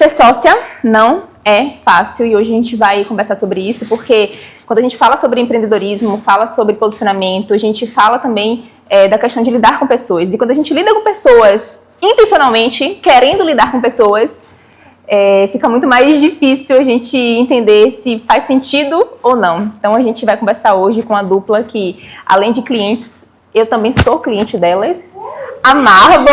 Ser sócia não é fácil e hoje a gente vai conversar sobre isso, porque quando a gente fala sobre empreendedorismo, fala sobre posicionamento, a gente fala também da questão de lidar com pessoas. E quando a gente lida com pessoas intencionalmente, querendo lidar com pessoas, fica muito mais difícil a gente entender se faz sentido ou não. Então a gente vai conversar hoje com a dupla que, além de clientes, eu também sou cliente delas, a Marble!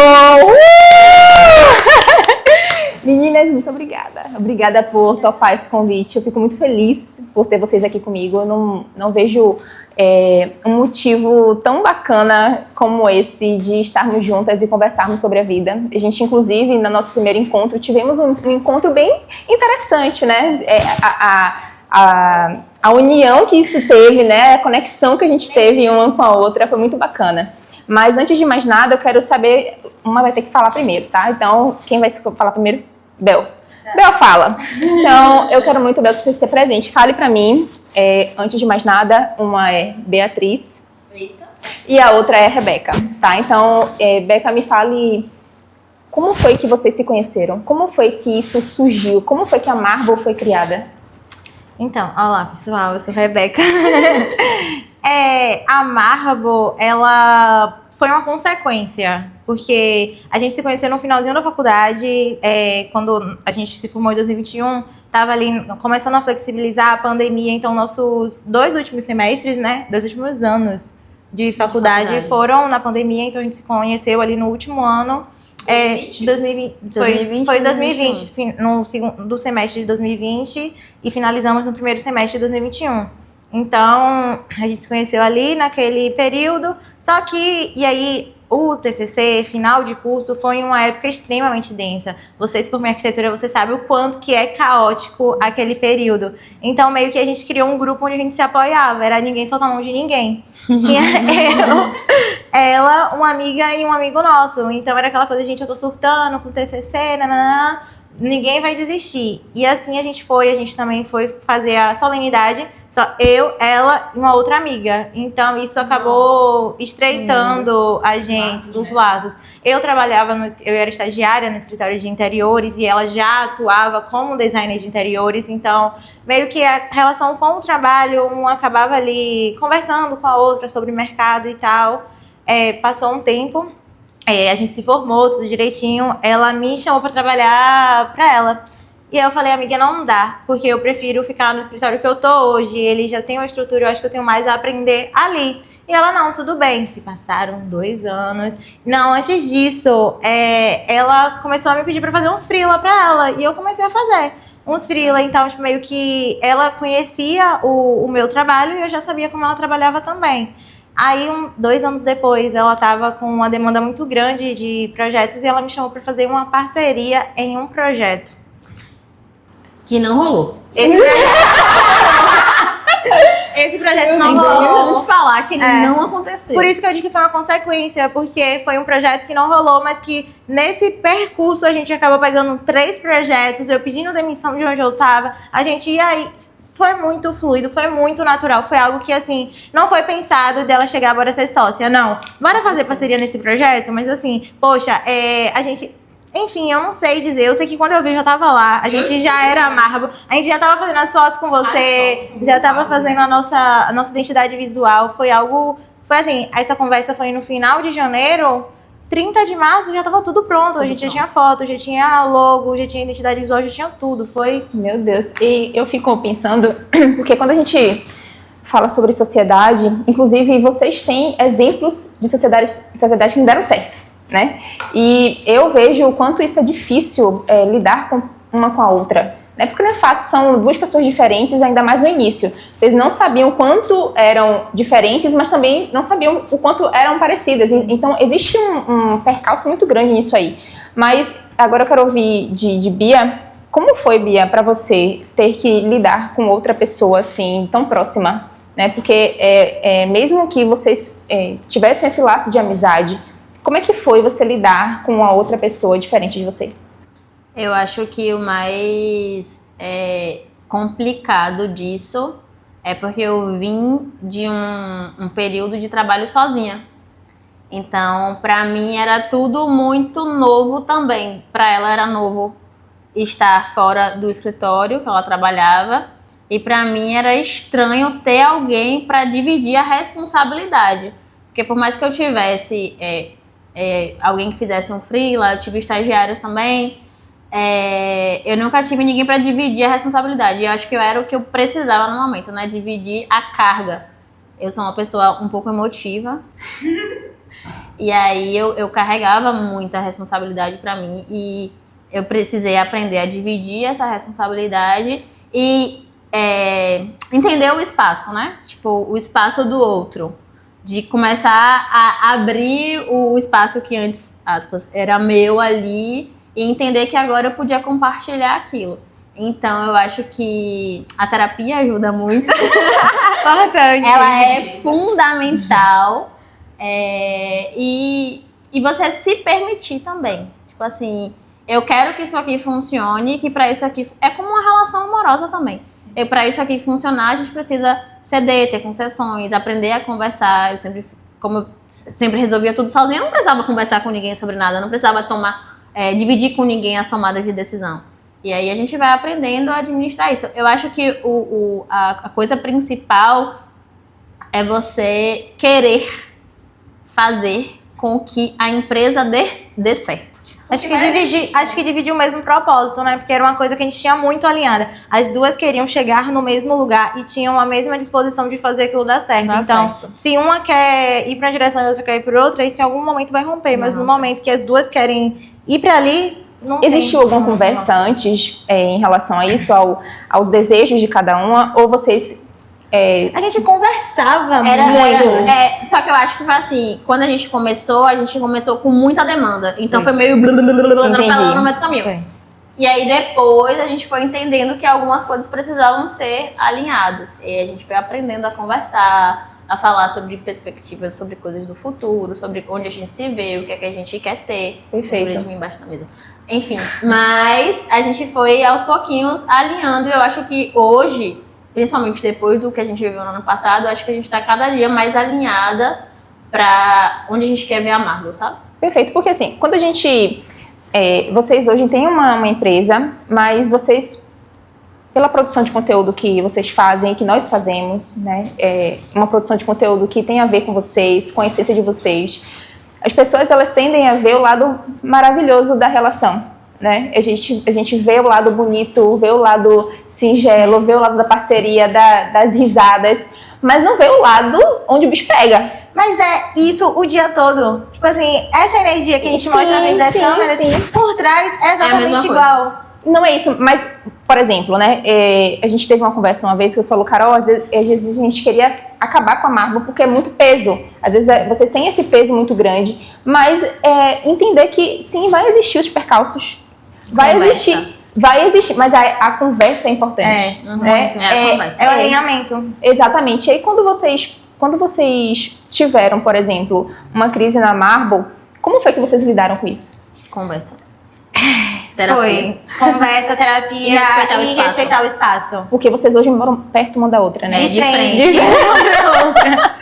Meninas, muito obrigada. Obrigada por topar esse convite. Eu fico muito feliz por ter vocês aqui comigo. Eu não vejo um motivo tão bacana como esse de estarmos juntas e conversarmos sobre a vida. A gente, inclusive, no nosso primeiro encontro, tivemos um encontro bem interessante, né? A união que isso teve, né? A conexão que a gente teve uma com a outra foi muito bacana. Mas antes de mais nada, eu quero saber... Uma vai ter que falar primeiro, tá? Então, quem vai falar primeiro? Bel. Bel fala. Então, eu quero muito, Bel, que você se presente. Fale pra mim, antes de mais nada, uma é Beatriz. Eita. E a outra é Rebeca, tá? Então, Beca, me fale como foi que vocês se conheceram? Como foi que isso surgiu? Como foi que a Marble foi criada? Então, olá pessoal, eu sou Rebeca. A Marble, ela foi uma consequência, porque a gente se conheceu no finalzinho da faculdade, quando a gente se formou em 2021, estava ali começando a flexibilizar a pandemia, então nossos 2 últimos semestres, né, 2 últimos anos de faculdade foram na pandemia, então a gente se conheceu ali no último ano. 2020, foi 2020, no segundo semestre de 2020 e finalizamos no primeiro semestre de 2021. Então, a gente se conheceu ali naquele período, só que, e aí, o TCC, final de curso, foi uma época extremamente densa. Você se formou em arquitetura, você sabe o quanto que é caótico aquele período. Então, meio que a gente criou um grupo onde a gente se apoiava, era ninguém soltar a mão de ninguém. Tinha eu, ela, uma amiga e um amigo nosso. Então, era aquela coisa, gente, eu tô surtando com o TCC, nananã, ninguém vai desistir. E assim a gente também foi fazer a solenidade, só eu, ela e uma outra amiga. Então isso acabou estreitando a gente, os laços. Eu era estagiária no escritório de interiores e ela já atuava como designer de interiores, então meio que a relação com o trabalho, uma acabava ali conversando com a outra sobre mercado e tal. Passou um tempo. A gente se formou, tudo direitinho. Ela me chamou para trabalhar para ela. E aí eu falei, amiga, não dá, porque eu prefiro ficar no escritório que eu tô hoje. Ele já tem uma estrutura, eu acho que eu tenho mais a aprender ali. E ela, não, tudo bem. Se passaram 2 anos. Não, antes disso, ela começou a me pedir para fazer uns freela para ela. E eu comecei a fazer uns freela. Então, tipo, meio que ela conhecia o meu trabalho e eu já sabia como ela trabalhava também. Aí, 2 anos depois, ela estava com uma demanda muito grande de projetos e ela me chamou para fazer uma parceria em um projeto. Que não rolou. Esse projeto não rolou. É importante falar que ele não aconteceu. Por isso que eu digo que foi uma consequência, porque foi um projeto que não rolou, mas que nesse percurso a gente acabou pegando 3 projetos, eu pedindo demissão de onde eu estava, a gente ia aí. Foi muito fluido, foi muito natural, foi algo que, assim, não foi pensado dela chegar agora a ser sócia, não. Bora fazer parceria nesse projeto? Mas, assim, poxa, a gente... Enfim, eu não sei dizer, eu sei que quando eu vi, eu já tava lá, a gente já era Marble, a gente já tava fazendo as fotos com você, já tava fazendo a nossa identidade visual, foi assim, essa conversa foi no final de janeiro, 30 de março já tava tudo pronto, a gente já tinha foto, já tinha logo, já tinha identidade visual, já tinha tudo, foi... Meu Deus, e eu fico pensando, porque quando a gente fala sobre sociedade, inclusive vocês têm exemplos de sociedades que não deram certo, né? E eu vejo o quanto isso é difícil lidar uma com a outra, né? Porque não é fácil, são 2 pessoas diferentes, ainda mais no início. Vocês não sabiam o quanto eram diferentes, mas também não sabiam o quanto eram parecidas. Então, existe um percalço muito grande nisso aí. Mas agora eu quero ouvir de Bia. Como foi, Bia, para você ter que lidar com outra pessoa assim, tão próxima? Né? Porque mesmo que vocês tivessem esse laço de amizade, como é que foi você lidar com uma outra pessoa diferente de você? Eu acho que o mais complicado disso é porque eu vim de um período de trabalho sozinha. Então, pra mim era tudo muito novo também. Pra ela era novo. estar fora do escritório que ela trabalhava. E para mim era estranho ter alguém para dividir a responsabilidade. Porque por mais que eu tivesse alguém que fizesse um freela, eu tive estagiários também, eu nunca tive ninguém para dividir a responsabilidade. E eu acho que era o que eu precisava no momento, né? Dividir a carga. Eu sou uma pessoa um pouco emotiva. E aí eu carregava muita responsabilidade para mim. E eu precisei aprender a dividir essa responsabilidade e entender o espaço, né? Tipo, o espaço do outro. De começar a abrir o espaço que antes, aspas, era meu ali e entender que agora eu podia compartilhar aquilo. Então, eu acho que a terapia ajuda muito. Importante. Ela é fundamental. E você se permitir também. Tipo assim, eu quero que isso aqui funcione, que pra isso aqui... É como uma relação amorosa também. E pra isso aqui funcionar, a gente precisa ceder, ter concessões, aprender a conversar. Como eu sempre resolvia tudo sozinha, eu não precisava conversar com ninguém sobre nada, eu não precisava dividir com ninguém as tomadas de decisão. E aí a gente vai aprendendo a administrar isso. Eu acho que a coisa principal é você querer fazer com que a empresa dê certo. Acho que dividir o mesmo propósito, né? Porque era uma coisa que a gente tinha muito alinhada. As duas queriam chegar no mesmo lugar e tinham a mesma disposição de fazer aquilo dar certo. Então, se uma quer ir para uma direção e a outra quer ir para outra, isso em algum momento vai romper. Mas no momento que as duas querem ir para ali, não tem. Existiu alguma conversa antes em relação a isso, aos desejos de cada uma? Ou vocês... A gente conversava muito. Só que eu acho que foi assim, quando a gente começou com muita demanda. Então foi meio atropelando no meio do caminho. Foi. E aí depois a gente foi entendendo que algumas coisas precisavam ser alinhadas. E a gente foi aprendendo a conversar, a falar sobre perspectivas, sobre coisas do futuro, sobre onde a gente se vê, o que é que a gente quer ter. Perfeito. De mim embaixo da mesa. Enfim, mas a gente foi aos pouquinhos alinhando. E eu acho que hoje, principalmente depois do que a gente viveu no ano passado, acho que a gente está cada dia mais alinhada para onde a gente quer ver a Marvel, sabe? Perfeito, porque assim, quando a gente... vocês hoje têm uma empresa, mas vocês, pela produção de conteúdo que vocês fazem, que nós fazemos, né? Uma produção de conteúdo que tem a ver com vocês, com a essência de vocês, as pessoas, elas tendem a ver o lado maravilhoso da relação. Né? A gente vê o lado bonito, vê o lado singelo, vê o lado da parceria, das risadas, mas não vê o lado onde o bicho pega. Mas é isso o dia todo. Tipo assim, essa energia que a gente mostra na frente das câmeras, por trás é exatamente igual. Não é isso, mas, por exemplo, né? A gente teve uma conversa uma vez que você falou, Carol, às vezes a gente queria acabar com a Marvel porque é muito peso. Às vezes vocês têm esse peso muito grande, mas entender que sim, vai existir os percalços. Vai existir, mas a conversa é importante. É o alinhamento. Exatamente. E aí quando vocês tiveram, por exemplo, uma crise na Marvel, como foi que vocês lidaram com isso? Conversa. Foi conversa, terapia e respeitar o espaço. Porque vocês hoje moram perto uma da outra, né? De frente. Uma da outra.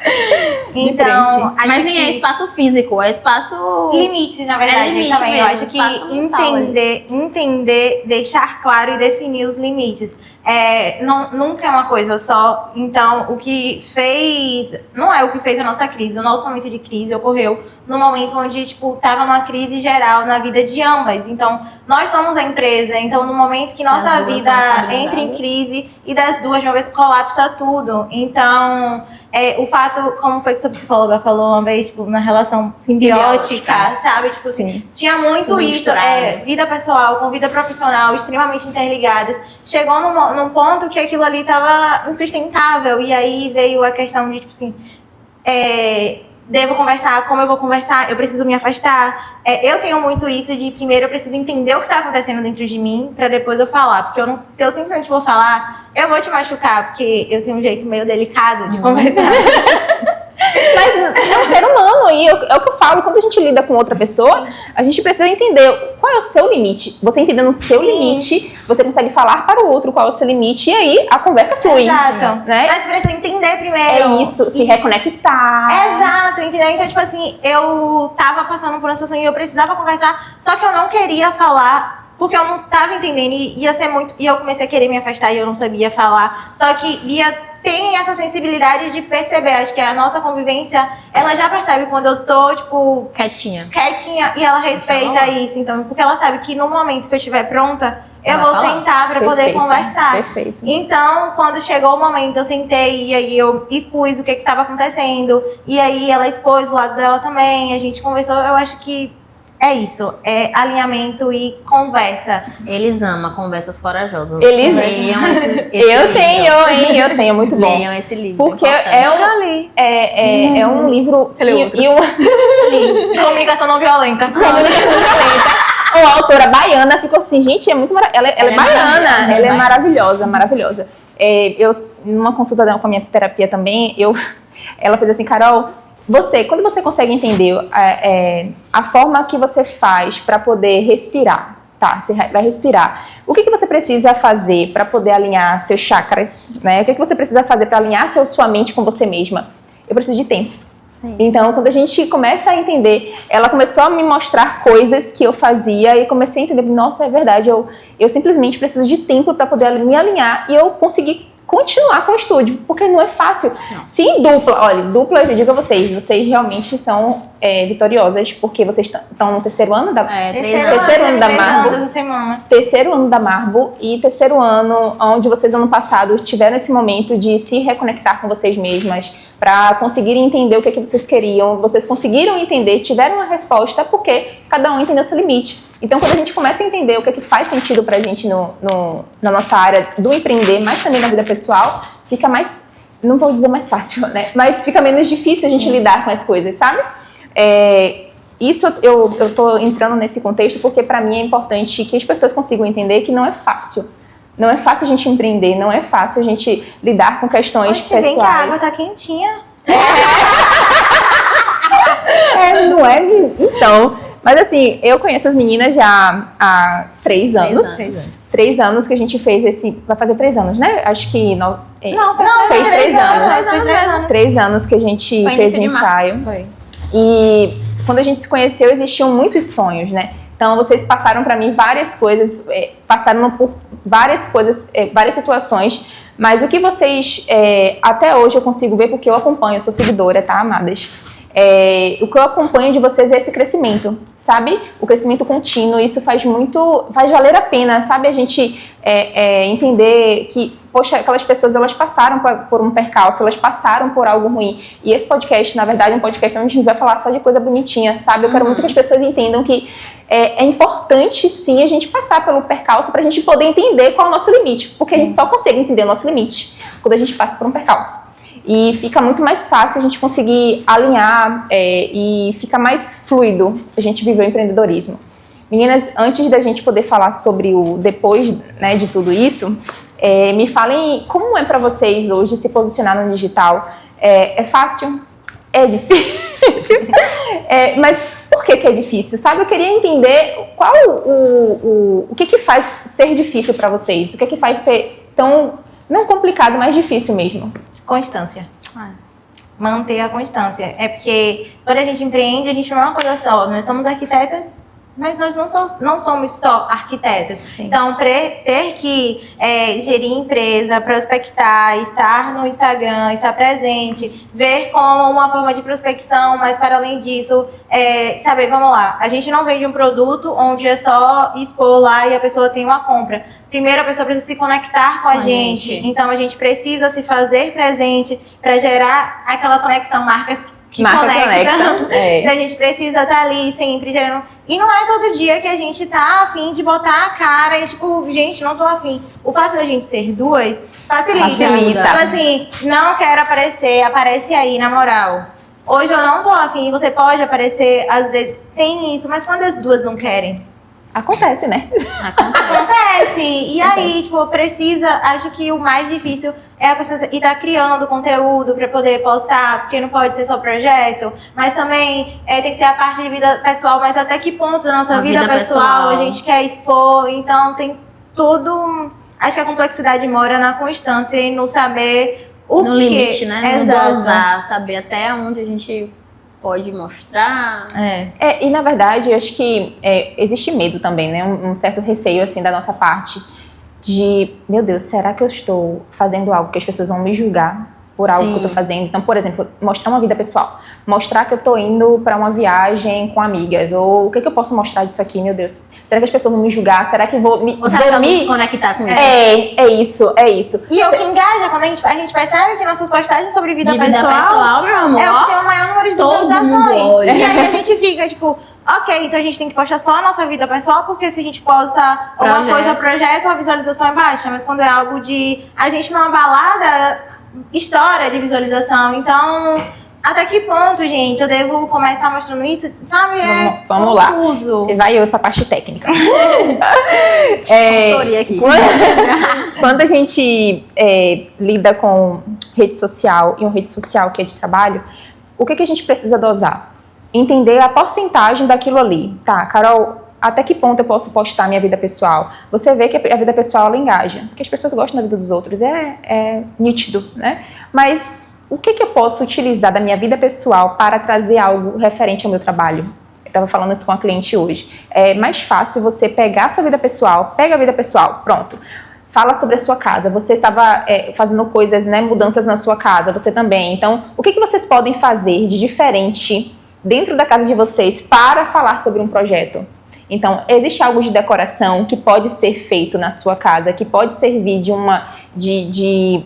Então, mas nem é espaço físico, é espaço... Limites, na verdade, limite também. Mesmo, eu acho que entender, deixar claro e definir os limites. Nunca é uma coisa só. Então, o que fez... Não é o que fez a nossa crise. O nosso momento de crise ocorreu no momento onde, tava uma crise geral na vida de ambas. Então, nós somos a empresa. Então, no momento que nossa vida entra em crise e das duas de uma vez colapsa tudo. Então... o fato, como foi que sua psicóloga falou uma vez, na relação simbiótica, sabe? Tinha muito isso, vida pessoal com vida profissional extremamente interligadas. Chegou num ponto que aquilo ali tava insustentável, e aí veio a questão de, devo conversar, como eu vou conversar, eu preciso me afastar. Eu tenho muito isso de, primeiro, eu preciso entender o que está acontecendo dentro de mim, para depois eu falar. Porque se eu simplesmente vou falar, eu vou te machucar, porque eu tenho um jeito meio delicado de conversar. Mas é um ser humano, e é o que eu falo, quando a gente lida com outra pessoa, a gente precisa entender qual é o seu limite. Você entendendo o seu limite, você consegue falar para o outro qual é o seu limite, e aí a conversa flui. Exato. Né? Mas precisa entender primeiro. É isso, se reconectar. Exato, entendeu? Então, eu tava passando por uma situação e eu precisava conversar, só que eu não queria falar porque eu não estava entendendo e ia ser muito. E eu comecei a querer me afastar e eu não sabia falar. Só que tem essa sensibilidade de perceber. Acho que a nossa convivência, ela já percebe quando eu tô, tipo, Quietinha. e ela respeita isso. Então, porque ela sabe que no momento que eu estiver pronta, eu vou sentar pra poder conversar. Perfeito. Então, quando chegou o momento, eu sentei e aí eu expus o que estava acontecendo. E aí ela expôs o lado dela também. A gente conversou. Eu acho que é isso. É alinhamento e conversa. Eles amam conversas corajosas. Eles leiam esse Eu livro. tenho, hein? Eu tenho, muito bom. Leiam esse livro. Porque importante. é um livro. Você leu outros? Comunicação não violenta. Comunicação violenta. A autora baiana ficou assim, gente, é muito ela é baiana, ela é maravilhosa, maravilhosa. Eu, numa consulta com a minha terapia também, ela fez assim, Carol, quando você consegue entender a forma que você faz para poder respirar, tá? Você vai respirar. O que você precisa fazer para poder alinhar seus chakras, né? O que você precisa fazer para alinhar sua mente com você mesma? Eu preciso de tempo. Sim. Então, quando a gente começa a entender, ela começou a me mostrar coisas que eu fazia e comecei a entender, nossa, é verdade, eu simplesmente preciso de tempo para poder me alinhar e eu conseguir continuar com o estúdio, porque não é fácil. Não. Se em dupla, eu digo a vocês realmente são vitoriosas, porque vocês estão no terceiro ano da terceiro ano da Marbo e terceiro ano onde vocês ano passado tiveram esse momento de se reconectar com vocês mesmas, para conseguirem entender o que vocês queriam, vocês conseguiram entender, tiveram uma resposta, porque cada um entendeu seu limite. Então, quando a gente começa a entender o que faz sentido pra gente na nossa área do empreender, mas também na vida pessoal, fica mais, não vou dizer mais fácil, né? Mas fica menos difícil a gente lidar com as coisas, sabe? Isso eu tô entrando nesse contexto porque pra mim é importante que as pessoas consigam entender que não é fácil. Não é fácil a gente empreender, não é fácil a gente lidar com questões pessoais. Vem que a água tá quentinha. Não é? Então, mas assim, eu conheço as meninas já há 3 anos. 3 anos que a gente fez vai fazer 3 anos, né? Acho que fez 3 anos. 3 anos que a gente fez o ensaio. Foi. E quando a gente se conheceu, existiam muitos sonhos, né? Então, vocês passaram para mim várias coisas, passaram por várias coisas, várias situações, mas o que vocês, até hoje eu consigo ver, porque eu acompanho, eu sou seguidora, tá, amadas? O que eu acompanho de vocês é esse crescimento, sabe? O crescimento contínuo, isso faz valer a pena, sabe? A gente entender que, poxa, aquelas pessoas, elas passaram por um percalço, elas passaram por algo ruim. E esse podcast, na verdade, é um podcast onde a gente vai falar só de coisa bonitinha, sabe? Eu quero muito que as pessoas entendam que é importante, sim, a gente passar pelo percalço pra gente poder entender qual é o nosso limite. Porque a gente só consegue entender o nosso limite quando a gente passa por um percalço. E fica muito mais fácil a gente conseguir alinhar e fica mais fluido a gente viver o empreendedorismo. Meninas, antes da gente poder falar sobre o depois, né, de tudo isso, me falem como é para vocês hoje se posicionar no digital. É fácil? É difícil? Mas por que é difícil? Sabe, eu queria entender qual o que faz ser difícil para vocês? O que faz ser tão, não complicado, mas difícil mesmo? Constância. Manter a constância. É porque quando a gente empreende, a gente não é uma coisa só. Nós somos arquitetas, mas nós não somos só arquitetas. Sim. Então, ter que gerir empresa, prospectar, estar no Instagram, estar presente, ver como uma forma de prospecção, mas para além disso, saber, vamos lá, a gente não vende um produto onde é só expor lá e a pessoa tem uma compra. Primeiro, a pessoa precisa se conectar com a gente. Então, a gente precisa se fazer presente para gerar aquela conexão, marcas que conectam. Então, a gente precisa estar ali sempre gerando. E não é todo dia que a gente tá afim de botar a cara e tipo, gente, não tô afim. O fato da gente ser duas facilita. Tipo assim, não quero aparecer, aparece aí, na moral. Hoje eu não tô afim, você pode aparecer, às vezes tem isso, mas quando as duas não querem? Acontece, né? Acontece. E aí, tipo, acho que o mais difícil é a pessoa estar criando conteúdo para poder postar, porque não pode ser só projeto, mas também tem que ter a parte de vida pessoal, mas até que ponto da nossa vida pessoal a gente quer expor, então tem tudo. Acho que a complexidade mora na constância e no saber no limite, né? No dosar, saber até onde a gente pode mostrar. E na verdade, eu acho que existe medo também, né? Um certo receio, assim, da nossa parte de, meu Deus, será que eu estou fazendo algo que as pessoas vão me julgar por algo que eu tô fazendo? Então, por exemplo, mostrar uma vida pessoal. Mostrar que eu tô indo pra uma viagem com amigas. Ou o que eu posso mostrar disso aqui, meu Deus? Será que as pessoas vão me julgar? Será que vou me... Ou será que elas vão se conectar com isso? É isso. E o que engaja, quando a gente percebe que nossas postagens sobre vida De vida pessoal, pessoal, meu amor, é o que tem o maior número de todo mundo visualizações. olha. E aí a gente fica, tipo, ok, então a gente tem que postar só a nossa vida pessoal, porque se a gente posta alguma coisa, projeto, a visualização é baixa. Mas quando é algo de a gente numa balada, história de visualização. Então, até que ponto, gente, eu devo começar mostrando isso? Sabe? Vamos confuso. lá. Vai eu pra parte técnica. Consultoria aqui. Quando a gente lida com rede social e uma rede social que é de trabalho, o que a gente precisa dosar? Entender a porcentagem daquilo ali. Tá, Carol, até que ponto eu posso postar minha vida pessoal? Você vê que a vida pessoal, ela engaja. Porque as pessoas gostam da vida dos outros. É nítido, né? Mas o que eu posso utilizar da minha vida pessoal para trazer algo referente ao meu trabalho? Eu estava falando isso com a cliente hoje. É mais fácil você pegar a sua vida pessoal, pega a vida pessoal, pronto. Fala sobre a sua casa. Você estava fazendo coisas, né, mudanças na sua casa, você também. Então, o que vocês podem fazer de diferente dentro da casa de vocês para falar sobre um projeto? Então, existe algo de decoração que pode ser feito na sua casa, que pode servir de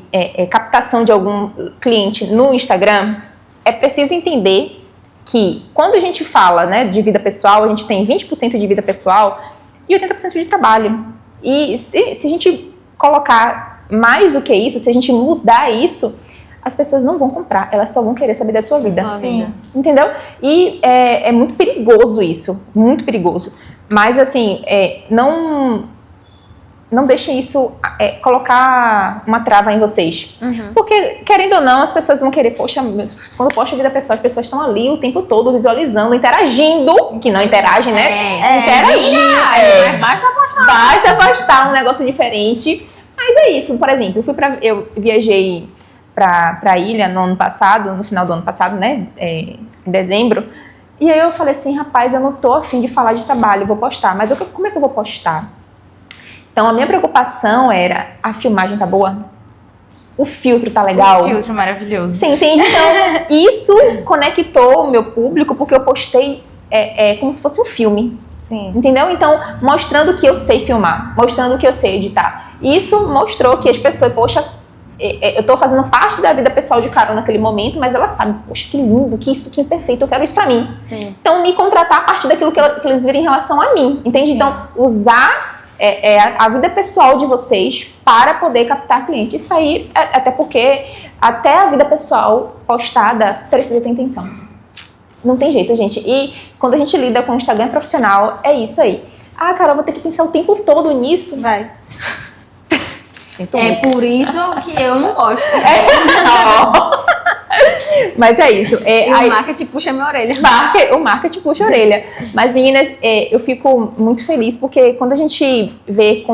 captação de algum cliente no Instagram? É preciso entender que quando a gente fala, né, de vida pessoal, a gente tem 20% de vida pessoal e 80% de trabalho. E se a gente colocar mais do que isso, se a gente mudar isso, as pessoas não vão comprar, elas só vão querer saber da sua vida. Sim. Entendeu? E é muito perigoso isso, muito perigoso. Mas, assim, não deixem isso colocar uma trava em vocês. Uhum. Porque, querendo ou não, as pessoas vão querer, poxa, quando eu posto vida pessoal, as pessoas estão ali o tempo todo visualizando, interagindo, que não interagem, né? Interagir. Basta postar um negócio diferente. Mas é isso, por exemplo, eu viajei pra ilha no final do ano passado, né? Em dezembro. E aí eu falei assim, rapaz, eu não tô afim de falar de trabalho, vou postar. Mas como é que eu vou postar? Então, a minha preocupação era, a filmagem tá boa? O filtro tá legal? O filtro maravilhoso. Você entende? Então, isso conectou o meu público, porque eu postei como se fosse um filme. Sim. Entendeu? Então, mostrando que eu sei filmar, mostrando que eu sei editar. Isso mostrou que as pessoas, poxa, eu tô fazendo parte da vida pessoal de Carol naquele momento, mas ela sabe, poxa, que lindo, que imperfeito, eu quero isso pra mim. Sim. Então, me contratar a partir daquilo que eles viram em relação a mim, entende? Sim. Então, usar a vida pessoal de vocês para poder captar cliente. Isso aí, até porque até a vida pessoal postada precisa ter intenção. Não tem jeito, gente. E quando a gente lida com o Instagram profissional, é isso aí. Ah, Carol, vou ter que pensar o tempo todo nisso. Vai. Por isso que eu não gosto. Mas é isso. O marketing puxa minha orelha. O marketing puxa a orelha. Mas, meninas, eu fico muito feliz porque quando a gente vê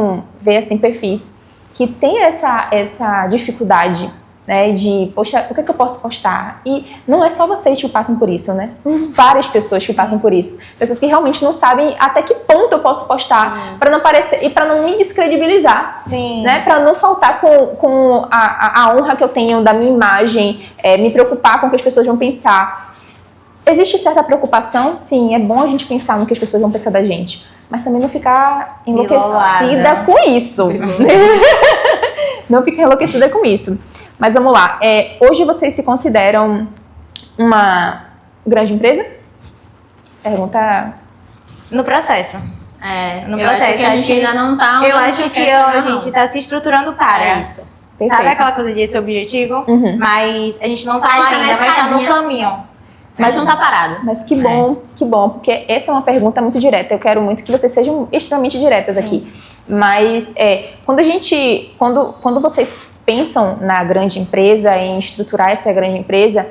assim, perfis que tem essa dificuldade, né, de, poxa, o que eu posso postar? E não é só vocês que passam por isso, né? Várias pessoas que passam por isso. Pessoas que realmente não sabem até que ponto eu posso postar para não parecer e para não me descredibilizar. Sim. Né? Para não faltar com a honra que eu tenho da minha imagem, me preocupar com o que as pessoas vão pensar. Existe certa preocupação? Sim, é bom a gente pensar no que as pessoas vão pensar da gente. Mas também não ficar enlouquecida com isso. Não ficar enlouquecida com isso. Mas vamos lá, hoje vocês se consideram uma grande empresa? Pergunta... No processo. No processo. A gente ainda não tá... Eu acho que a gente tá se estruturando para isso. Perfeito. Sabe aquela coisa de esse objetivo? Uhum. Mas a gente não tá lá ainda, mas tá no caminho. Mas não tá parado. Mas que bom, porque essa é uma pergunta muito direta. Eu quero muito que vocês sejam extremamente diretas aqui. Mas quando vocês pensam na grande empresa, em estruturar essa grande empresa,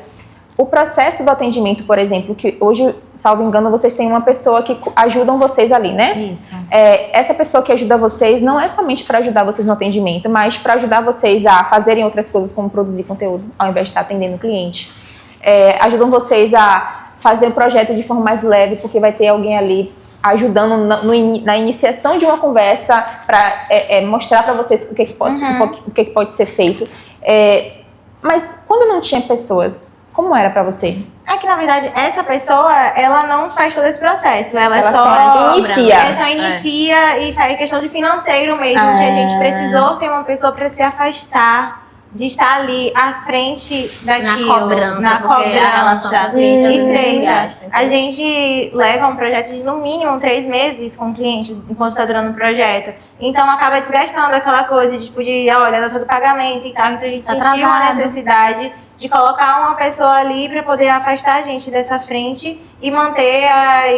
o processo do atendimento, por exemplo, que hoje, salvo engano, vocês têm uma pessoa que ajuda vocês ali, né? Isso. Essa pessoa que ajuda vocês não é somente para ajudar vocês no atendimento, mas para ajudar vocês a fazerem outras coisas, como produzir conteúdo, ao invés de estar atendendo o cliente. Ajudam vocês a fazer o projeto de forma mais leve, porque vai ter alguém ali ajudando na iniciação de uma conversa para mostrar para vocês o que pode ser feito. Mas quando não tinha pessoas, como era para você? É que, na verdade, essa pessoa, ela não faz todo esse processo. Ela só inicia. Ela só inicia e faz questão de financeiro mesmo, que a gente precisou ter uma pessoa para se afastar de estar ali à frente daquilo. Na cobrança. Estreita. A gente leva um projeto de, no mínimo, 3 meses com o cliente, enquanto está durando o projeto. Então, acaba desgastando aquela coisa de, tipo, olha, data do pagamento e tal. Então, a gente sentiu a necessidade de colocar uma pessoa ali para poder afastar a gente dessa frente e manter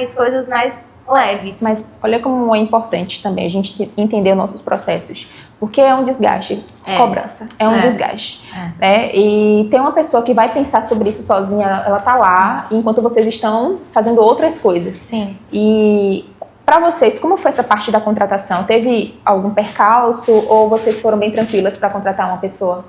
as coisas mais leves. Mas olha como é importante também a gente entender nossos processos. Porque é um desgaste. Cobrança. É um desgaste. Né? E tem uma pessoa que vai pensar sobre isso sozinha, ela tá lá, enquanto vocês estão fazendo outras coisas. Sim. E para vocês, como foi essa parte da contratação? Teve algum percalço ou vocês foram bem tranquilas para contratar uma pessoa?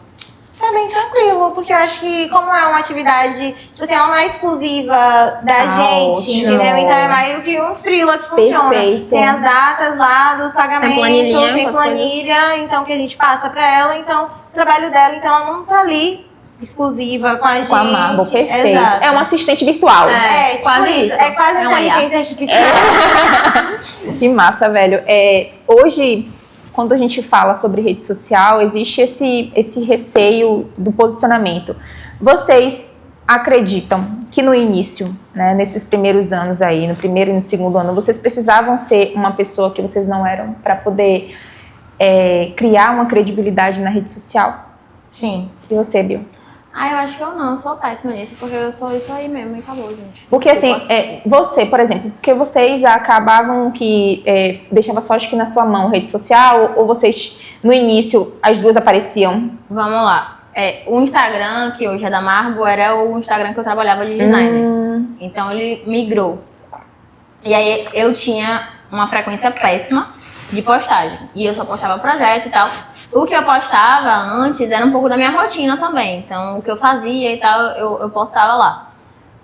É bem tranquilo, porque eu acho que como é uma atividade, tipo assim, ela não é exclusiva da gente, ótimo. Entendeu? Então é mais que um freela que funciona. Perfeito. Tem as datas lá dos pagamentos, tem com planilha, então que a gente passa pra ela, então o trabalho dela, então ela não tá ali exclusiva com a gente. Com a Marble, perfeito. Exato. É um assistente virtual. Tipo quase isso. É quase uma inteligência artificial. Que massa, velho. Hoje, quando a gente fala sobre rede social, existe esse receio do posicionamento. Vocês acreditam que no início, né, nesses primeiros anos aí, no primeiro e no segundo ano, vocês precisavam ser uma pessoa que vocês não eram para poder criar uma credibilidade na rede social? Sim. E você, Bill? Eu acho que eu não, sou péssima nisso, porque eu sou isso aí mesmo e acabou, gente. Porque assim, você, por exemplo, porque vocês acabavam que deixava só acho que na sua mão rede social, ou vocês, no início, as duas apareciam? Vamos lá. O Instagram, que hoje é da Marble, era o Instagram que eu trabalhava de designer. Então ele migrou. E aí eu tinha uma frequência péssima de postagem. E eu só postava projeto e tal. O que eu postava antes era um pouco da minha rotina também. Então, o que eu fazia e tal, eu postava lá.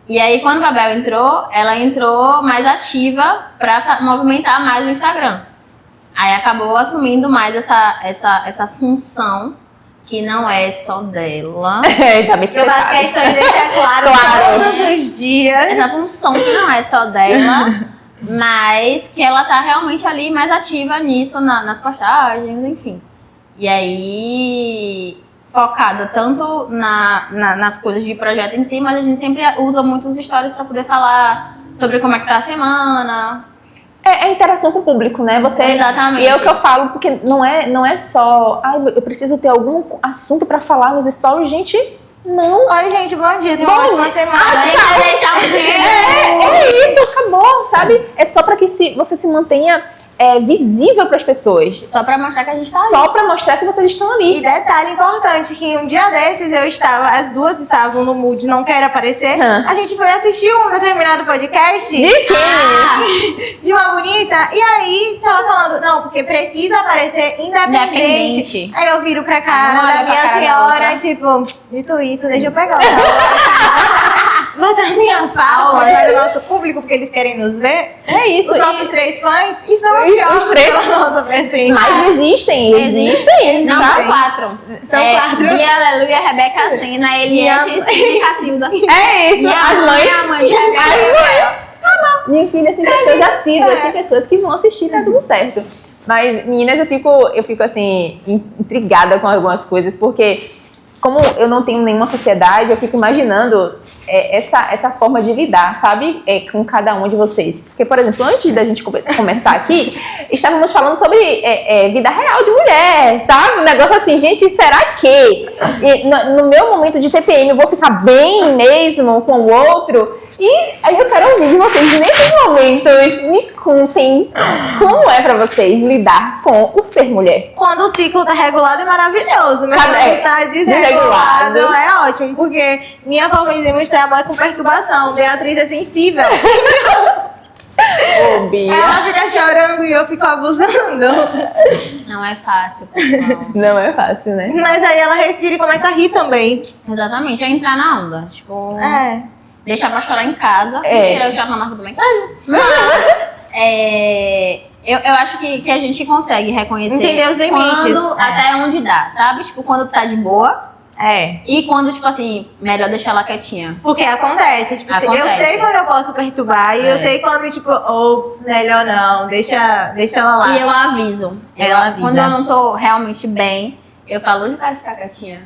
E aí, quando a Bel entrou, ela entrou mais ativa para movimentar mais o Instagram. Aí acabou assumindo mais essa função, que não é só dela. Tá bem que Eu você faço sabe. questão de deixar claro todos os dias. Essa função que não é só dela, mas que ela tá realmente ali mais ativa nisso, nas postagens, enfim. E aí, focada tanto nas coisas de projeto em si, mas a gente sempre usa muito os stories para poder falar sobre como é que tá a semana. É interação com o público, né? Exatamente. E é o que eu falo, porque não é só... eu preciso ter algum assunto para falar nos stories, gente... Não. Oi, gente, bom dia, tenha uma ótima semana. Deixa um tempo. É isso, acabou, sabe? É só para que você se mantenha visível para as pessoas. Só pra mostrar que a gente tá ali. Só para mostrar que vocês estão ali. E detalhe importante, que um dia desses as duas estavam no mood não quero aparecer. A gente foi assistir um determinado podcast de uma bonita, e aí tava falando, não, porque precisa aparecer independente. Aí eu viro pra cara da minha senhora, tipo, dito isso, deixa eu pegar botar minha fala para o nosso público, porque eles querem nos ver. É isso. Os nossos 3 fãs estão ansiosos pela nossa presença. Mas existem. Não, sabe? são 4. São 4. Bia, Aleluia, Rebeca Sena, Eliette, Cine e Cacilda. É isso, as mães. A mãe Minha filha tem pessoas assíduas, tem pessoas que vão assistir, tá tudo certo. Mas, meninas, eu fico assim, intrigada com algumas coisas, porque como eu não tenho nenhuma sociedade, eu fico imaginando essa forma de lidar, sabe? Com cada um de vocês. Porque, por exemplo, antes da gente começar aqui, estávamos falando sobre vida real de mulher, sabe? Um negócio assim, gente, será que no meu momento de TPM eu vou ficar bem mesmo com o outro? E aí eu quero ouvir de vocês, nesses momentos, me contem como é pra vocês lidar com o ser mulher. Quando o ciclo tá regulado é maravilhoso, mas quando tá desregulado é ótimo, porque minha forma de demonstrar amor é com perturbação. Beatriz é sensível. Ô, Bia. Ela fica chorando e eu fico abusando. Não é fácil, pessoal. Não é fácil, né? Mas aí ela respira e começa a rir também. Exatamente, é entrar na onda. Tipo, deixar pra chorar em casa. É. Mentira, eu choro na marca do bem. Mas, eu acho que a gente consegue reconhecer. Entender os limites. Até onde dá, sabe? Tipo, quando tá de boa. É. E quando, tipo assim, melhor deixar ela quietinha. Porque acontece, tipo, eu Acontece. sei quando eu posso perturbar e eu sei quando, tipo, ops, melhor não, deixa ela lá. E eu aviso. Ela avisa. Quando eu não tô realmente bem, eu falo, hoje eu quero ficar quietinha.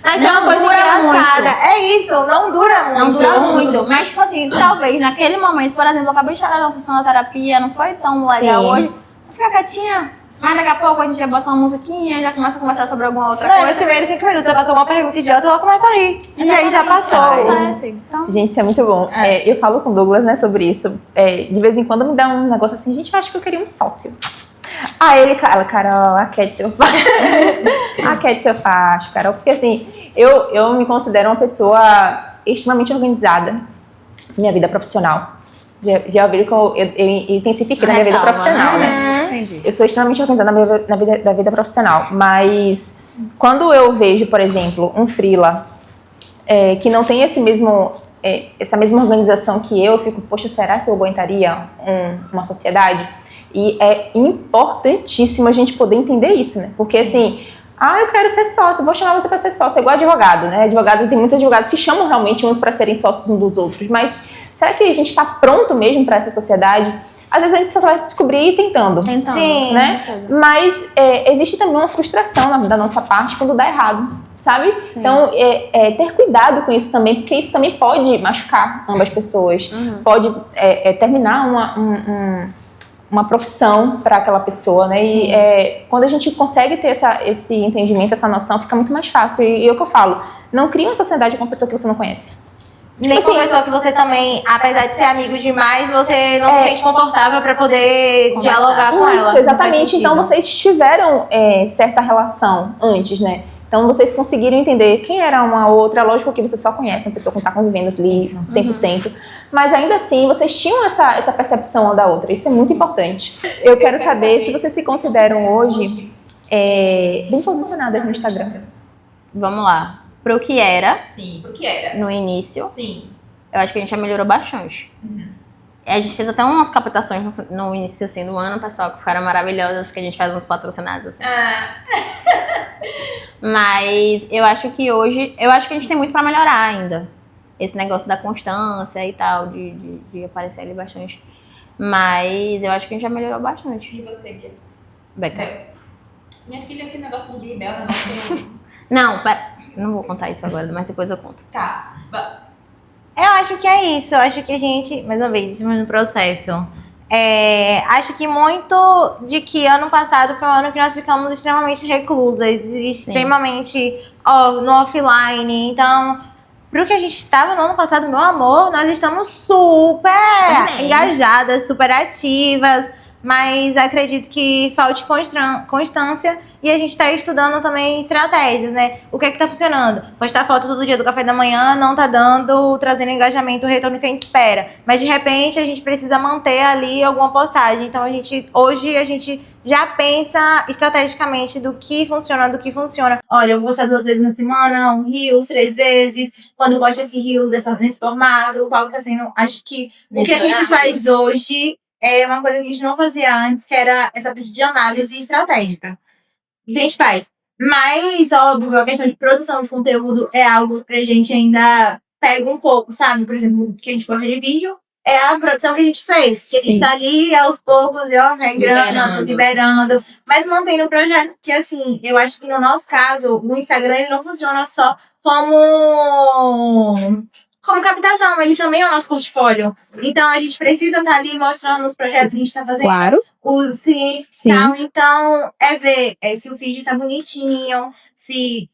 Mas Não é uma coisa dura engraçada. muito. É isso, não dura muito. Não dura muito. Mas, tipo assim, talvez naquele momento, por exemplo, eu acabei de chorar na sessão da terapia, não foi tão legal Sim. hoje. Vou ficar quietinha. Mas daqui a pouco a gente já bota uma musiquinha, já começa a conversar sobre alguma outra Não, nos coisa. primeiros 5 minutos eu faço alguma pergunta idiota, ela começa a rir. E aí já passou. Acontece. Então, Gente, isso é muito bom. Eu falo com o Douglas, né, sobre isso. De vez em quando me dá um negócio assim, gente, eu acho que eu queria um sócio. Carol, a Cat seu facho. A Cat seu facho, Carol. Porque assim, eu me considero uma pessoa extremamente organizada. Minha vida profissional. Já ouviram que eu intensifiquei na minha vida ressalva, profissional, né? Entendi. Eu sou extremamente organizada na vida profissional, mas quando eu vejo, por exemplo, um freela que não tem essa mesma organização que eu fico, poxa, será que eu aguentaria uma sociedade? E é importantíssimo a gente poder entender isso, né? Porque assim, eu quero ser sócio, vou chamar você para ser sócio, é igual advogado, né? Advogado, tem muitos advogados que chamam realmente uns para serem sócios uns dos outros, mas será que a gente está pronto mesmo para essa sociedade? Às vezes a gente só vai descobrir tentando. Sim. Né? Mas existe também uma frustração da nossa parte quando dá errado, sabe? Sim. Então, ter cuidado com isso também, porque isso também pode machucar ambas pessoas. Pode terminar uma profissão para aquela pessoa, né? Sim. E quando a gente consegue ter esse entendimento, essa noção, fica muito mais fácil. E é o que eu falo, não cria uma sociedade com uma pessoa que você não conhece. Nem com assim, pessoa que você também, apesar de ser amigo demais, você não se sente confortável pra poder Conversar. dialogar com ela. Isso, Não faz exatamente. sentido. Então, vocês tiveram certa relação antes, né? Então, vocês conseguiram entender quem era uma outra. Lógico que você só conhece uma pessoa que está convivendo ali 100%. Mas, ainda assim, vocês tinham essa percepção uma da outra. Isso é muito importante. Eu quero saber se vocês se consideram hoje bem posicionadas no Instagram. Vamos lá. Pro que era Sim, porque era. no início, Sim. eu acho que a gente já melhorou bastante. A gente fez até umas captações no início assim, do ano, pessoal, que ficaram maravilhosas, que a gente faz uns patrocinados assim. Mas eu acho que hoje, eu acho que a gente tem muito pra melhorar ainda. Esse negócio da constância e tal, de aparecer ali bastante. Mas eu acho que a gente já melhorou bastante. E você, Bia? Beca. Minha filha, aquele negócio do Bia dela, negócio. Não, pera. Não vou contar isso agora, mas depois eu conto. Tá. Eu acho que é isso. Eu acho que a gente, mais uma vez, estamos no processo. Acho que muito de que ano passado foi um ano que nós ficamos extremamente reclusas, extremamente no offline. Então, pro que a gente estava no ano passado, meu amor, nós estamos super engajadas, super ativas. Mas acredito que falte constância e a gente está estudando também estratégias, né? O que é que tá funcionando? Postar foto todo dia do café da manhã não tá trazendo engajamento, o retorno que a gente espera. Mas de repente a gente precisa manter ali alguma postagem. Então hoje a gente já pensa estrategicamente do que funciona, Olha, eu vou postar 2 vezes na semana, um Reels 3 vezes. Quando eu posto esse Reels nesse formato, qual que tá sendo... Acho que o que a gente faz hoje é uma coisa que a gente não fazia antes, que era essa parte de análise estratégica. Isso a gente faz. Mas, óbvio, a questão de produção de conteúdo é algo que a gente ainda pega um pouco, sabe? Por exemplo, que a gente for de vídeo, é a produção que a gente fez. Que a gente tá ali aos poucos, regrando, liberando, mas mantendo o projeto. Porque, assim, eu acho que no nosso caso, o Instagram ele não funciona só como captação, ele também é o nosso portfólio. Então, a gente precisa estar ali mostrando os projetos que a gente está fazendo. Claro. Os clientes e tal. Então, ver se o vídeo tá bonitinho, se...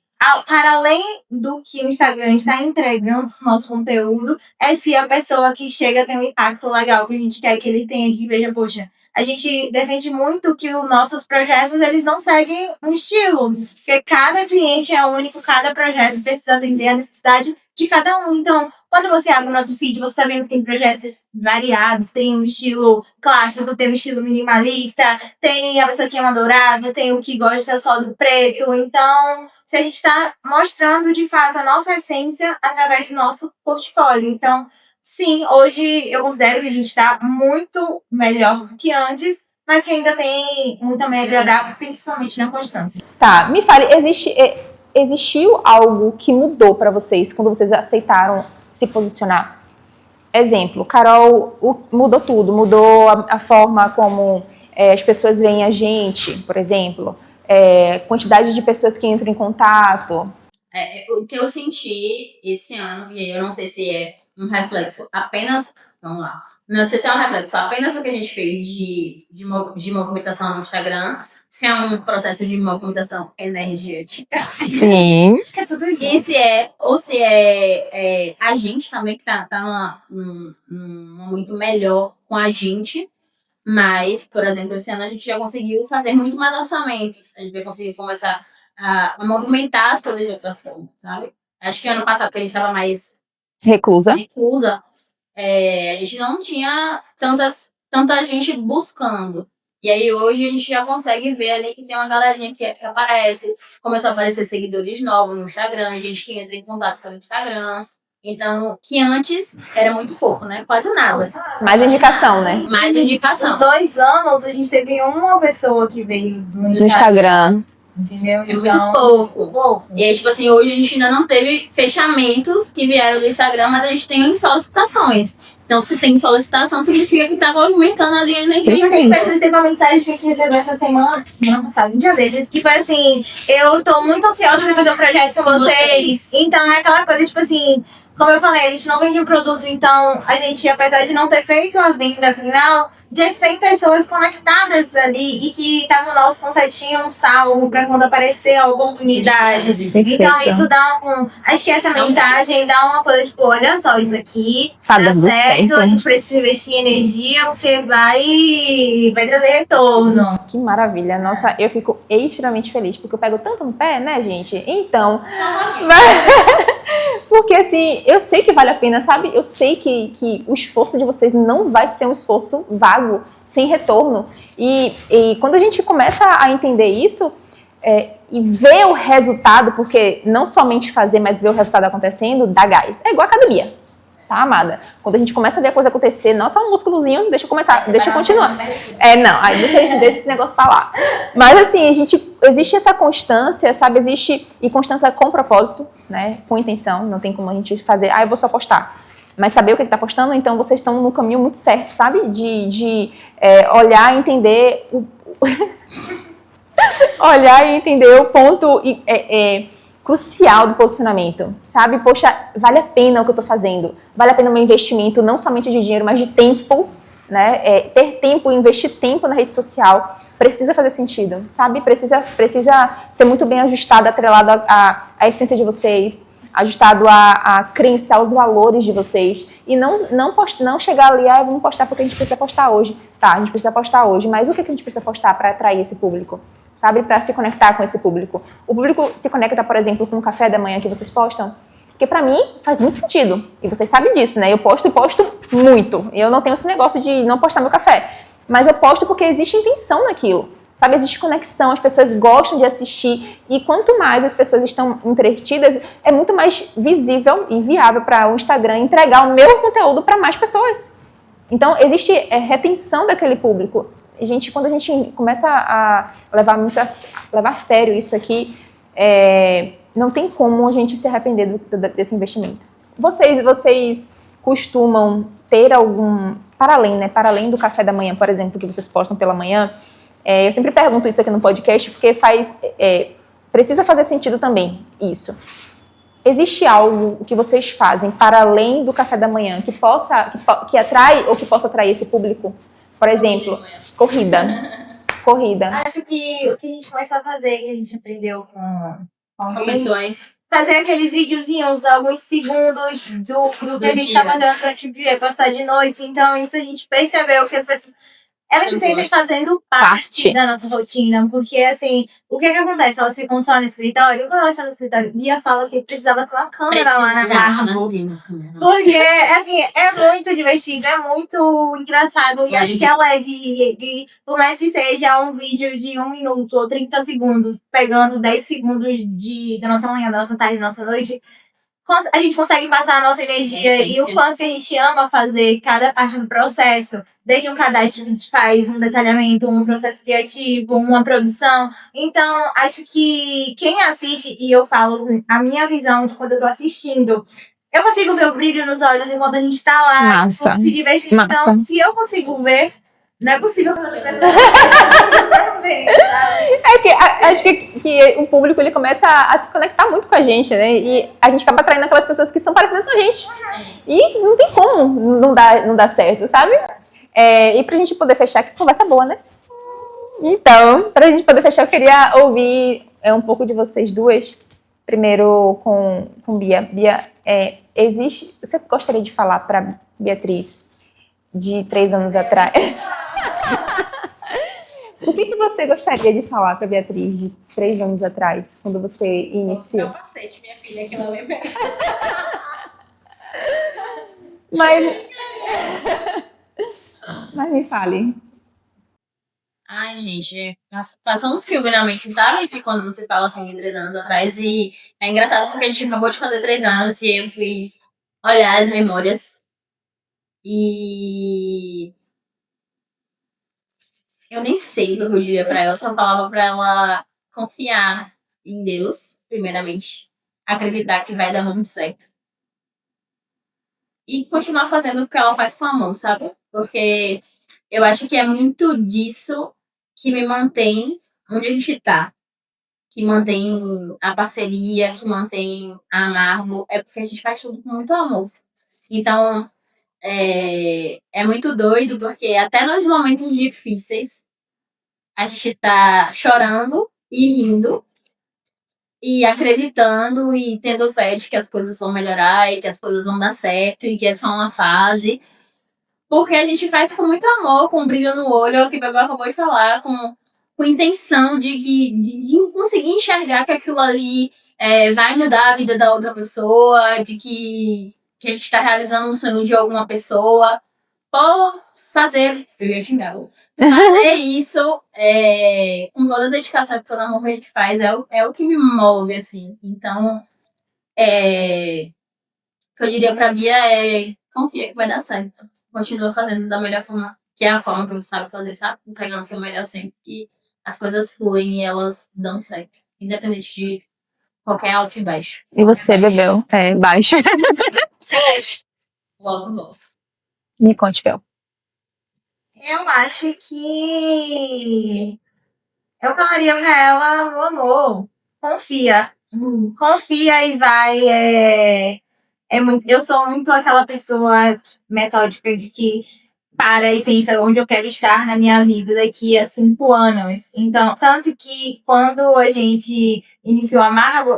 Para além do que o Instagram está entregando no nosso conteúdo, se a pessoa que chega tem um impacto legal que a gente quer que ele tenha, que veja, poxa, a gente defende muito que os nossos projetos, eles não seguem um estilo, porque cada cliente é único, cada projeto precisa atender a necessidade de cada um. Então, quando você abre o nosso feed, você tá vendo que tem projetos variados, tem um estilo clássico, tem um estilo minimalista, tem a pessoa que é uma dourada, tem o que gosta só do preto. Então, se a gente tá mostrando, de fato, a nossa essência através do nosso portfólio. Então, sim, hoje eu considero que a gente está muito melhor do que antes, mas que ainda tem muito a melhorar, principalmente na constância. Tá, me fale, existiu algo que mudou pra vocês quando vocês aceitaram se posicionar? Exemplo, Carol mudou tudo, mudou a forma como as pessoas veem a gente, por exemplo, quantidade de pessoas que entram em contato. O que eu senti esse ano, e aí eu não sei se é um reflexo apenas. Vamos lá. Não sei se é um reflexo apenas do que a gente fez de movimentação no Instagram, se é um processo de movimentação energética. Sim. Acho que é tudo isso. E se é, ou se é a gente também que tá num momento melhor com a gente. Mas, por exemplo, esse ano a gente já conseguiu fazer muito mais orçamentos. A gente vai conseguir começar a movimentar as coisas de outra forma, sabe? Acho que ano passado, que a gente estava mais Reclusa. a gente não tinha tanta gente buscando. E aí hoje a gente já consegue ver ali que tem uma galerinha que aparece. Começou a aparecer seguidores novos no Instagram, gente que entra em contato pelo Instagram. Então, que antes era muito pouco, né? Quase nada. Mais indicação, né? Mais indicação. Em 2 anos, a gente teve uma pessoa que veio do No Instagram. entendeu? É muito pouco. E aí, tipo assim, hoje a gente ainda não teve fechamentos que vieram do Instagram, mas a gente tem solicitações. Então, se tem solicitação, significa que tá movimentando ali a energia. E tem pessoas que teve uma mensagem que a gente recebeu essa semana passada, um dia desses, que foi assim, eu tô muito ansiosa pra fazer um projeto com vocês. Então é aquela coisa, tipo assim, como eu falei, a gente não vende um produto, então a gente, apesar de não ter feito a venda final, já tem pessoas conectadas ali e que estavam no nosso contatinho, um salvo pra quando aparecer a oportunidade. Então isso dá acho que essa mensagem dá uma coisa, tipo, olha só, isso aqui Tá dá dando certo, certo. a gente precisa investir energia porque vai trazer retorno. Que maravilha. Nossa, eu fico extremamente feliz, porque eu pego tanto no pé, né, gente? Então, porque assim, eu sei que vale a pena, sabe? Eu sei que o esforço de vocês não vai ser um esforço vago, sem retorno. E quando a gente começa a entender isso, e ver o resultado, porque não somente fazer, mas ver o resultado acontecendo, dá gás. É igual a academia, tá, amada? Quando a gente começa a ver a coisa acontecer, nossa, um músculozinho, deixa eu comentar, deixa eu continuar. Não, aí deixa esse negócio pra lá. Mas assim, existe essa constância, sabe? E constância com propósito, né? Com intenção, não tem como a gente fazer, eu vou só postar. Mas saber o que tá postando, então vocês estão no caminho muito certo, sabe? De olhar e entender olhar e entender o ponto crucial do posicionamento, sabe? Poxa, vale a pena o que eu tô fazendo, vale a pena o meu investimento, não somente de dinheiro, mas de tempo, né? Ter tempo, investir tempo na rede social, precisa fazer sentido, sabe? Precisa ser muito bem ajustado, atrelado à essência de vocês, ajustado à crença, aos valores de vocês. E não chegar ali, vamos postar porque a gente precisa postar hoje. Tá, a gente precisa postar hoje, mas o que a gente precisa postar para atrair esse público? Sabe? Para se conectar com esse público. O público se conecta, por exemplo, com o café da manhã que vocês postam? Porque pra mim faz muito sentido. E vocês sabem disso, né? Eu posto muito. E eu não tenho esse negócio de não postar meu café. Mas eu posto porque existe intenção naquilo. Sabe, existe conexão, as pessoas gostam de assistir e quanto mais as pessoas estão entretidas, é muito mais visível e viável para o Instagram entregar o meu conteúdo para mais pessoas. Então, existe retenção daquele público. Quando a gente começa a levar a sério isso aqui, não tem como a gente se arrepender desse investimento. Vocês costumam ter algum, para além do café da manhã, por exemplo, que vocês postam pela manhã, eu sempre pergunto isso aqui no podcast, porque precisa fazer sentido também, isso. Existe algo que vocês fazem para além do café da manhã que atrai ou que possa atrair esse público? Por exemplo, corrida. Acho que o que a gente começou a fazer, que a gente aprendeu com alguém, Começou, hein? fazer aqueles videozinhos, alguns segundos do que a gente tá fazendo durante o dia, postar de noite. Então, isso a gente percebeu que as pessoas, elas sempre fazendo parte da nossa rotina, porque assim, o que acontece? Elas ficam só no escritório, quando elas estão no escritório, Bia fala que precisava ter uma câmera lá na barra. Porque, assim, é muito divertido, é muito engraçado, e acho que é leve, e por mais que seja um vídeo de 1 minuto ou 30 segundos, pegando 10 segundos da nossa manhã, da nossa tarde, da nossa noite, a gente consegue passar a nossa energia e o quanto que a gente ama fazer cada parte do processo, desde um cadastro que a gente faz, um detalhamento, um processo criativo, uma produção. Então, acho que quem assiste, e eu falo a minha visão de quando eu tô assistindo, eu consigo ver o brilho nos olhos enquanto a gente tá lá, Massa. se divertindo. Massa. Então, se eu consigo ver, não é possível que as pessoas também, sabe? É que acho que o público ele começa a se conectar muito com a gente, né? E a gente acaba atraindo aquelas pessoas que são parecidas com a gente. E não tem como não dar certo, sabe? E pra gente poder fechar, que conversa boa, né? Então, pra gente poder fechar, eu queria ouvir um pouco de vocês duas. Primeiro com Bia. Bia, você gostaria de falar pra Beatriz de 3 anos atrás? O que você gostaria de falar para Beatriz de 3 anos atrás, quando você iniciou? Meu capacete, minha filha, que ela lembra. Mas me fale. Ai, gente, passou um filme na mente, sabe? Que quando você fala assim, de 3 anos atrás. E é engraçado porque a gente acabou de fazer 3 anos e eu fui olhar as memórias. E eu nem sei o que eu diria pra ela, só falava pra ela confiar em Deus, primeiramente. Acreditar que vai dar muito certo. E continuar fazendo o que ela faz com a mão, sabe? Porque eu acho que é muito disso que me mantém onde a gente tá. Que mantém a parceria, que mantém a Marble. É porque a gente faz tudo com muito amor. Então, é muito doido, porque até nos momentos difíceis, a gente tá chorando e rindo, e acreditando e tendo fé de que as coisas vão melhorar e que as coisas vão dar certo e que é só uma fase. Porque a gente faz com muito amor, com um brilho no olho, é o que o Bebel acabou de falar, com intenção de conseguir enxergar que aquilo ali vai mudar a vida da outra pessoa, de que a gente está realizando um sonho de alguma pessoa. Por fazer, eu ia xingar, fazer isso com toda a dedicação que todo amor que a gente faz é o que me move, assim. Então, o que eu diria pra Bia confia que vai dar certo. Continua fazendo da melhor forma, que é a forma que você sabe fazer, sabe? Entregando o seu melhor sempre, que as coisas fluem e elas dão certo. Independente de qualquer alto e baixo. E você, Bebel? Baixo. Volto. Me conte, Bel. Eu acho que eu falaria pra ela, meu amor, confia. Confia e vai. Eu sou muito aquela pessoa metódica de que para e pensa onde eu quero estar na minha vida daqui a 5 anos. Então, tanto que quando a gente iniciou a Marble,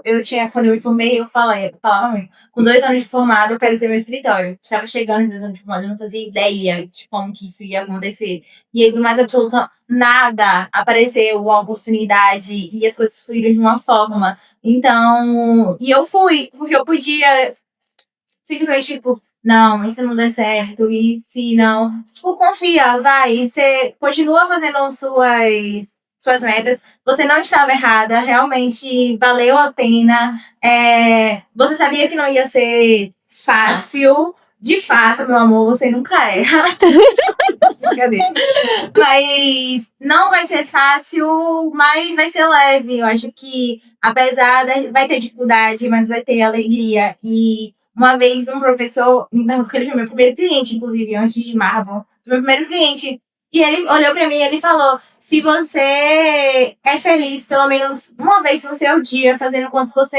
quando eu me formei, eu falava muito, com 2 anos de formado, eu quero ter meu escritório. Estava chegando em 2 anos de formado, eu não fazia ideia de como que isso ia acontecer. E aí, do mais absoluto nada, apareceu a oportunidade e as coisas fluíram de uma forma. Então, e eu fui, porque eu podia simplesmente, tipo, não, e se não der certo, e se não... Tipo, confia, vai, e você continua fazendo suas metas, você não estava errada, realmente valeu a pena, você sabia que não ia ser fácil, de fato, meu amor, você nunca erra. Brincadeira. Mas não vai ser fácil, mas vai ser leve. Eu acho que, vai ter dificuldade, mas vai ter alegria. E uma vez um professor me perguntou que ele foi meu primeiro cliente, inclusive, antes de Marble. Meu primeiro cliente. E ele olhou pra mim e ele falou: se você é feliz, pelo menos uma vez no seu dia, fazendo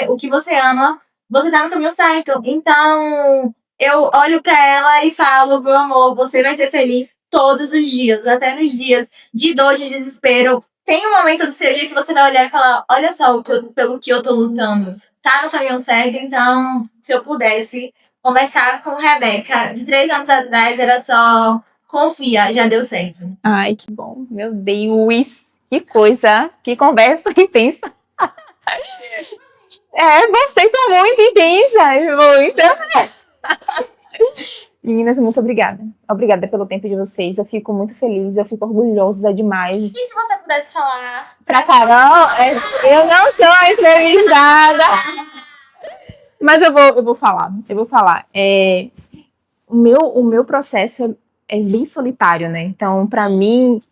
o que você ama, você tá no caminho certo. Então, eu olho pra ela e falo: meu amor, você vai ser feliz todos os dias, até nos dias de dor, de desespero. Tem um momento do seu dia que você vai olhar e falar: olha só pelo que eu tô lutando. Tá no caminho certo. Então, se eu pudesse conversar com Rebeca de 3 anos atrás, era só: confia, já deu certo. Ai, que bom. Meu Deus. Que coisa. Que conversa intensa. Vocês são muito intensas. Muito. Meninas, muito obrigada. Obrigada pelo tempo de vocês. Eu fico muito feliz, eu fico orgulhosa demais. E se você pudesse falar Pra Carol, eu não estou entrevistada. Mas eu vou falar. O meu processo é bem solitário, né? Então, pra mim,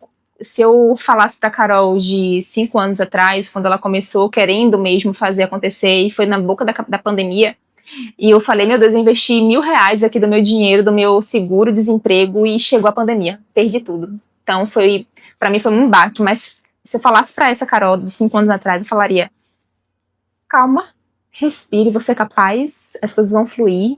se eu falasse pra Carol de 5 anos atrás, quando ela começou querendo mesmo fazer acontecer, e foi na boca da pandemia, e eu falei, meu Deus, eu investi R$1.000 aqui do meu dinheiro, do meu seguro-desemprego, e chegou a pandemia, perdi tudo. Então, pra mim foi um baque, mas se eu falasse pra essa Carol de 5 anos atrás, eu falaria, calma, respire, você é capaz, as coisas vão fluir,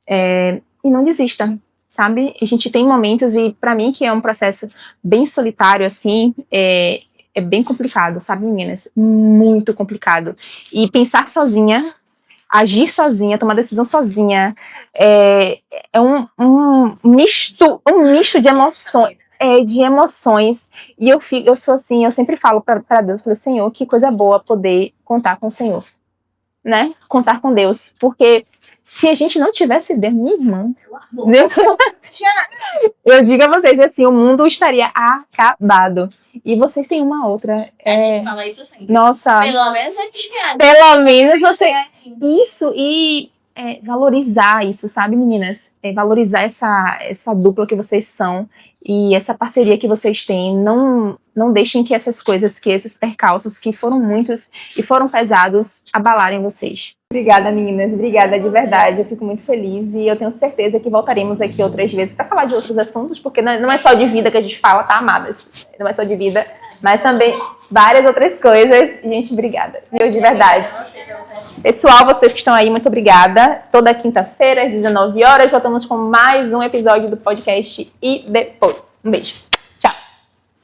e não desista, sabe? A gente tem momentos, e pra mim, que é um processo bem solitário, assim, é bem complicado, sabe, meninas? Muito complicado. E pensar sozinha, agir sozinha, tomar decisão sozinha, é um misto de emoções. De emoções, e eu sou assim, eu sempre falo pra Deus, falei, Senhor, que coisa boa poder contar com o Senhor, né? Contar com Deus, porque se a gente não tivesse Deus, minha irmã, eu digo a vocês, assim, o mundo estaria acabado. E vocês têm uma outra. A gente fala isso sempre. Nossa, Pelo menos a gente tem. pelo menos você. Isso, e valorizar isso, sabe, meninas? Valorizar essa dupla que vocês são e essa parceria que vocês têm. Não deixem que essas coisas, que esses percalços, que foram muitos e foram pesados, abalarem vocês. Obrigada, meninas. Obrigada de verdade. Eu fico muito feliz e eu tenho certeza que voltaremos aqui outras vezes para falar de outros assuntos, porque não é só de vida que a gente fala, tá, amadas? Não é só de vida, mas também várias outras coisas. Gente, obrigada. Viu? De verdade. Pessoal, vocês que estão aí, muito obrigada. Toda quinta-feira, às 19 horas, voltamos com mais um episódio do podcast E Depois. Um beijo.